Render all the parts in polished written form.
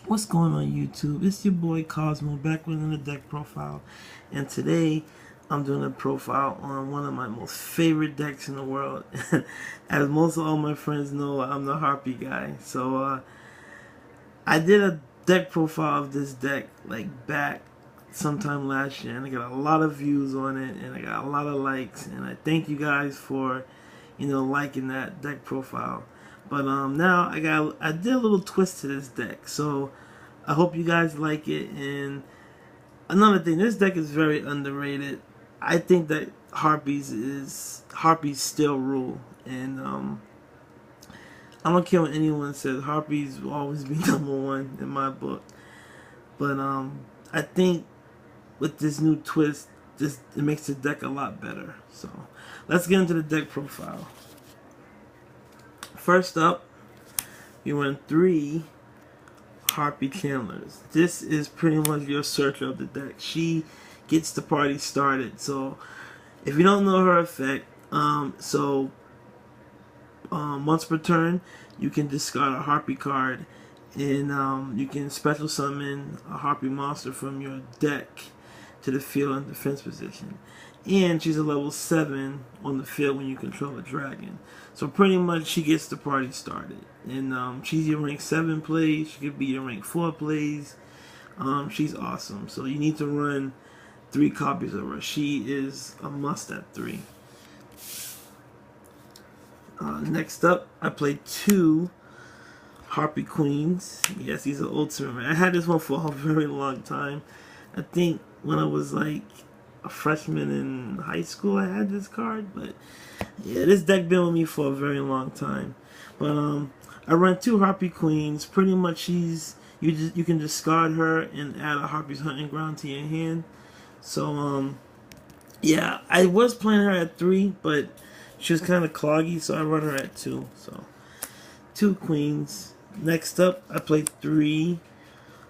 What's going on YouTube? It's your boy Kozmo back with another deck profile, and today I'm doing a profile on one of my most favorite decks in the world. As most of all my friends know, I'm the Harpy guy. So I did a deck profile of this deck like back sometime last year, and I got a lot of views on it, and I got a lot of likes, and I thank you guys for liking that deck profile. But now I did a little twist to this deck, so I hope you guys like it. And another thing, this deck is very underrated. I think that Harpies still rule, and I don't care what anyone says. Harpies will always be #1 in my book. But I think with this new twist, it makes the deck a lot better. So let's get into the deck profile. First up, we run 3 Harpy Chandlers. This is pretty much your searcher of the deck. She gets the party started. So if you don't know her effect, once per turn, you can discard a Harpy card, and you can special summon a Harpy monster from your deck to the field in defense position. And she's a level 7 on the field when you control a dragon. So pretty much she gets the party started. And she's your rank 7 plays. She could be your rank 4 plays. She's awesome. So you need to run 3 copies of her. She is a must at 3. Next up, I played 2 Harpy Queens. Yes, these are ultimate. I had this one for a very long time. I think when I was like a freshman in high school I had this card, but yeah, this deck been with me for a very long time. But I run 2 Harpy Queens. Pretty much you can discard her and add a Harpy's Hunting Ground to your hand. So yeah, I was playing her at 3, but she was kind of cloggy, so I run her at 2. So 2 Queens. Next up, I played 3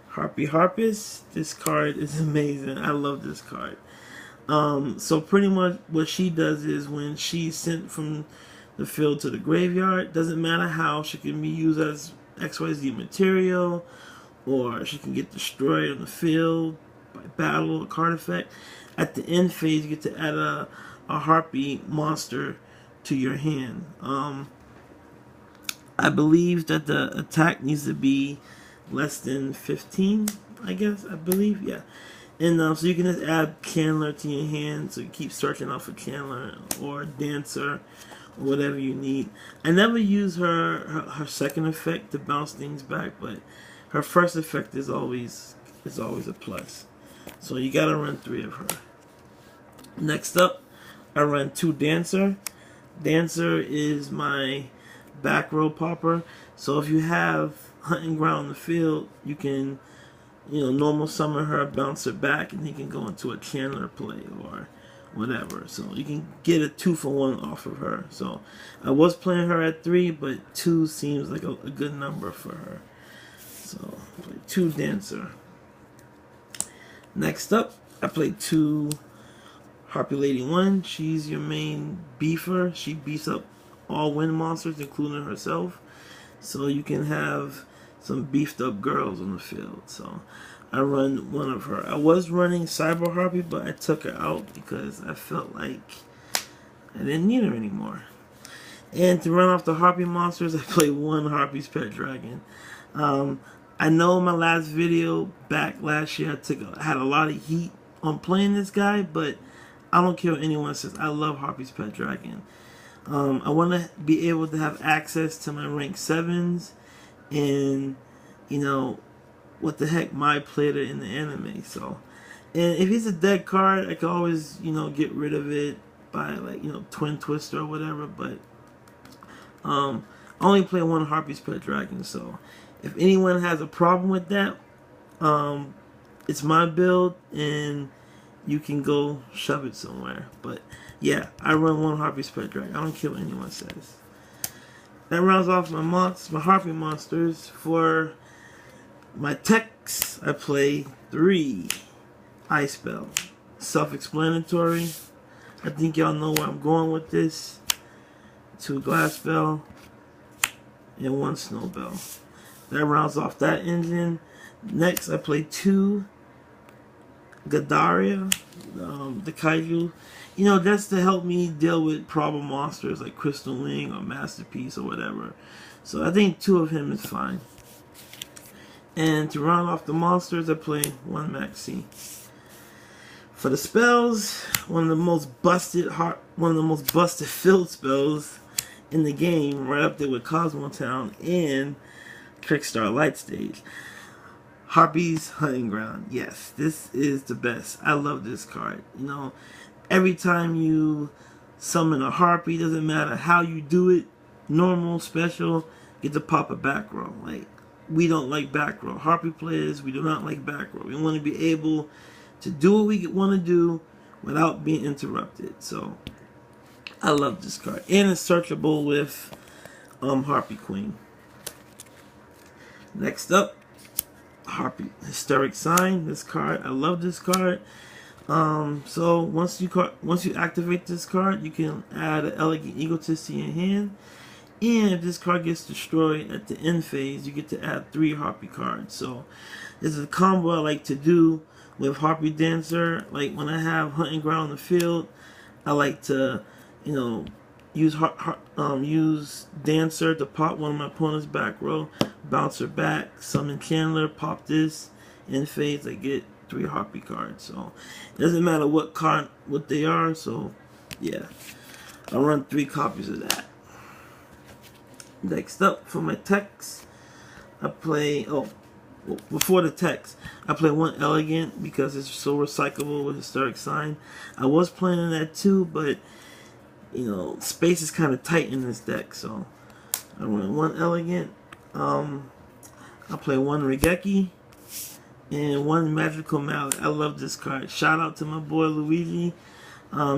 Harpy Harpus. This card is amazing. I love this card. So pretty much what she does is when she's sent from the field to the graveyard, doesn't matter how, she can be used as XYZ material, or she can get destroyed on the field by battle or card effect. At the end phase, you get to add a Harpy monster to your hand. I believe that the attack needs to be less than 15, I guess, I believe, yeah. And so you can just add Chandler to your hand, so you keep searching out for Chandler or Dancer or whatever you need. I never use her second effect to bounce things back, but her first effect is always a plus. So you gotta run 3 of her. Next up, I run 2 Dancer. Dancer is my back row popper. So if you have Hunting Ground in the field, you can normal summon her, bounce her back, and he can go into a Chandler play or whatever. So you can get a 2-for-1 off of her. So I was playing her at 3, but 2 seems like a good number for her. So I played 2 Dancer. Next up, I played 2 Harpy Lady 1. She's your main beefer. She beefs up all wind monsters, including herself. So you can have some beefed up girls on the field. So I run 1 of her. I was running Cyber Harpy, but I took her out because I felt like I didn't need her anymore. And to run off the Harpy monsters, I played 1 Harpy's Pet Dragon. I know in my last video back last year I had a lot of heat on playing this guy, but I don't care what anyone says. I love Harpy's Pet Dragon. I want to be able to have access to my rank 7s, and what the heck, my player in the anime. So, and if he's a dead card, I can always get rid of it by like Twin Twister or whatever. But I only play 1 Harpy's Pet Dragon. So if anyone has a problem with that, it's my build, and you can go shove it somewhere. But yeah, I run 1 Harpy's Pet Dragon. I don't care what anyone says. That rounds off my Harpy monsters. For my techs, I play 3 Ice Spell. Self-explanatory. I think y'all know where I'm going with this. 2 Glass Spell and 1 Snow Bell. That rounds off that engine. Next, I play 2 Gadaria, the Kaiju. You know, that's to help me deal with problem monsters like Crystal Wing or Masterpiece or whatever. So I think 2 of him is fine. And to round off the monsters, I play 1 Maxi. For the spells, one of the most busted filled spells in the game, right up there with Kozmo Town and Trickstar Light Stage. Harpy's Hunting Ground. Yes, this is the best. I love this card. You know, every time you summon a Harpy, doesn't matter how you do it, normal, special, get to pop a back row. Like, we don't like back row. Harpy players, we do not like back row. We want to be able to do what we want to do without being interrupted. So I love this card, and it's searchable with Harpy Queen. Next up, Harpy Hysteric Sign. This card, I love this card. So once you activate this card, you can add an Elegant Egotist to your hand, and if this card gets destroyed at the end phase, you get to add 3 Harpy cards. So this is a combo I like to do with Harpy Dancer. Like when I have Hunting Ground in the field, I like to, you know, use Dancer to pop one of my opponent's back row, bounce her back, summon Chandler, pop this, in phase I get 3 Harpy cards. So it doesn't matter what they are. So yeah, I run 3 copies of that. Next up, for my text, I play before the text, I play 1 Elegant because it's so recyclable with Hysteric Sign. I was planning that too, but you know, space is kind of tight in this deck, so I run 1 Elegant. I play 1 Regeki and 1 Magical Mallet. I love this card. Shout out to my boy Luigi.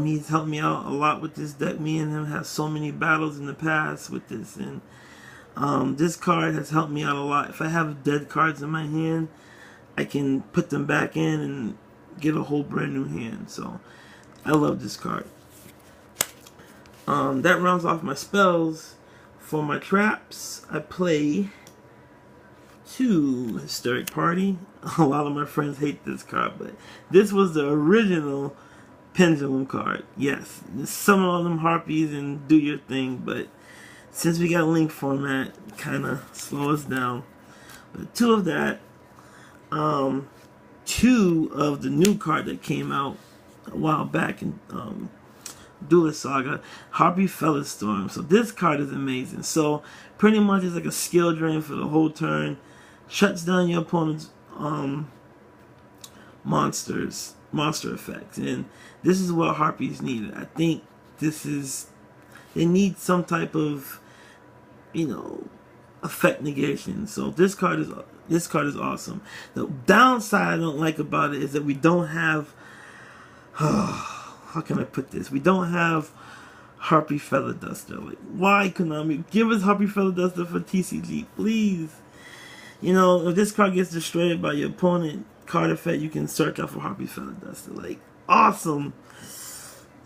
He's helped me out a lot with this deck. Me and him have so many battles in the past with this, and this card has helped me out a lot. If I have dead cards in my hand, I can put them back in and get a whole brand new hand. So I love this card. That rounds off my spells. For my traps, I play 2 Hysteric Party. A lot of my friends hate this card, but this was the original Pendulum card. Yes, summon all them Harpies and do your thing, but since we got link format, kind of slow us down. But 2 of that, 2 of the new card that came out a while back in Duelist Saga, Harpy Storm. So this card is amazing. So pretty much it's like a skill drain for the whole turn. Shuts down your opponent's monster effects, and this is what Harpies need. I think they need some type of, you know, effect negation. So this card is awesome. The downside I don't like about it is that we don't have how can I put this? We don't have Harpy Feather Duster. Like, why, Konami? Give us Harpy Feather Duster for TCG, please. You know, if this card gets destroyed by your opponent card effect, you can search out for Harpy Feather Duster. Like, awesome.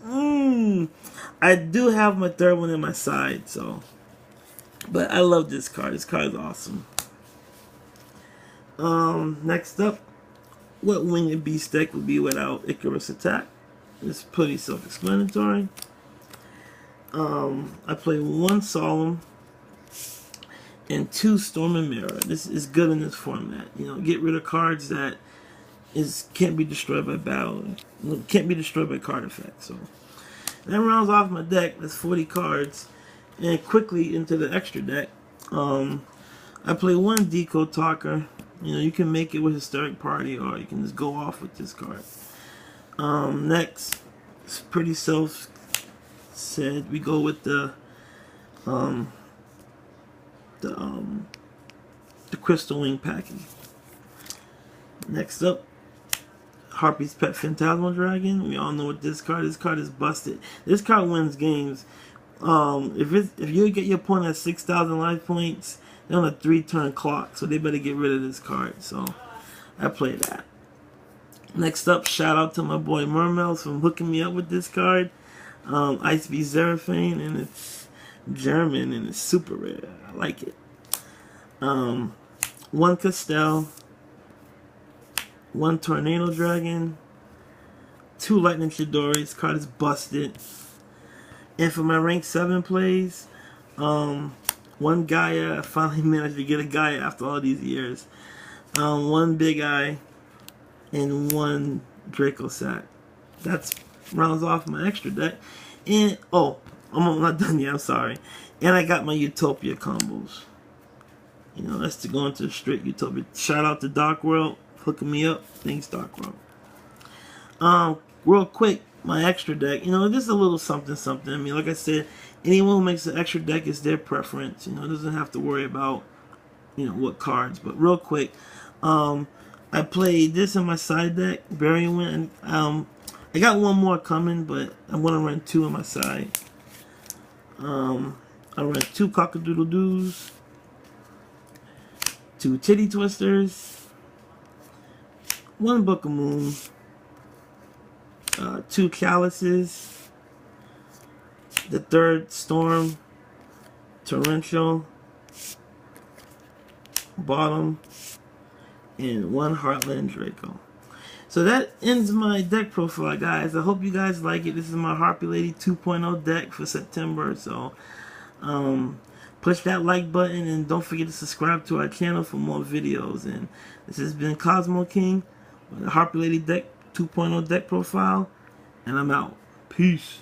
I do have my 3rd one in my side, so. But I love this card. This card is awesome. Next up, what Winged Beast deck would be without Icarus Attack? It's pretty self-explanatory. I play 1 Solemn and 2 Storm and Mirror. This is good in this format. You know, get rid of cards that can't be destroyed by battle, can't be destroyed by card effects. So that rounds off my deck. That's 40 cards. And quickly into the extra deck, I play 1 Decode Talker. You know, you can make it with Hysteric Party, or you can just go off with this card. Next, it's pretty self-said. We go with the Crystal Wing package. Next up, Harpy's Pet Phantasmal Dragon. We all know what this card is. This card is busted. This card wins games. If you get your opponent at 6,000 life points, they're on a 3-turn clock, so they better get rid of this card. So I play that. Next up, shout out to my boy Mermels for hooking me up with this card. Ice Beast Zeraphane, and it's German and it's super rare. I like it. 1 Castell, 1 Tornado Dragon, 2 Lightning Chidori's. Card is busted. And for my rank 7 plays, 1 Gaia. I finally managed to get a Gaia after all these years. 1 Big Eye and 1 Draco Sack. That's rounds off my extra deck. And oh, I'm not done yet. I'm sorry. And I got my Utopia combos. You know, that's to go into the straight Utopia. Shout out to Dark World hooking me up. Thanks, Dark World. Real quick, my extra deck. You know, just a little something, something. I mean, like I said, anyone who makes an extra deck is their preference. You know, it doesn't have to worry about, you know, what cards. But real quick, I played this in my side deck, Burial Wind. I got 1 more coming, but I want to run 2 in my side. I run 2 Cockadoodle-Doos, 2 Titty Twisters, 1 Book of Moon, 2 Chalices, the 3rd Storm, Torrential, Bottom, and 1 Heartland Draco. So that ends my deck profile, guys. I hope you guys like it. This is my Harpy Lady 2.0 deck for September. So push that like button and don't forget to subscribe to our channel for more videos. And this has been Kozmo King with the Harpy Lady deck 2.0 deck profile. And I'm out. Peace.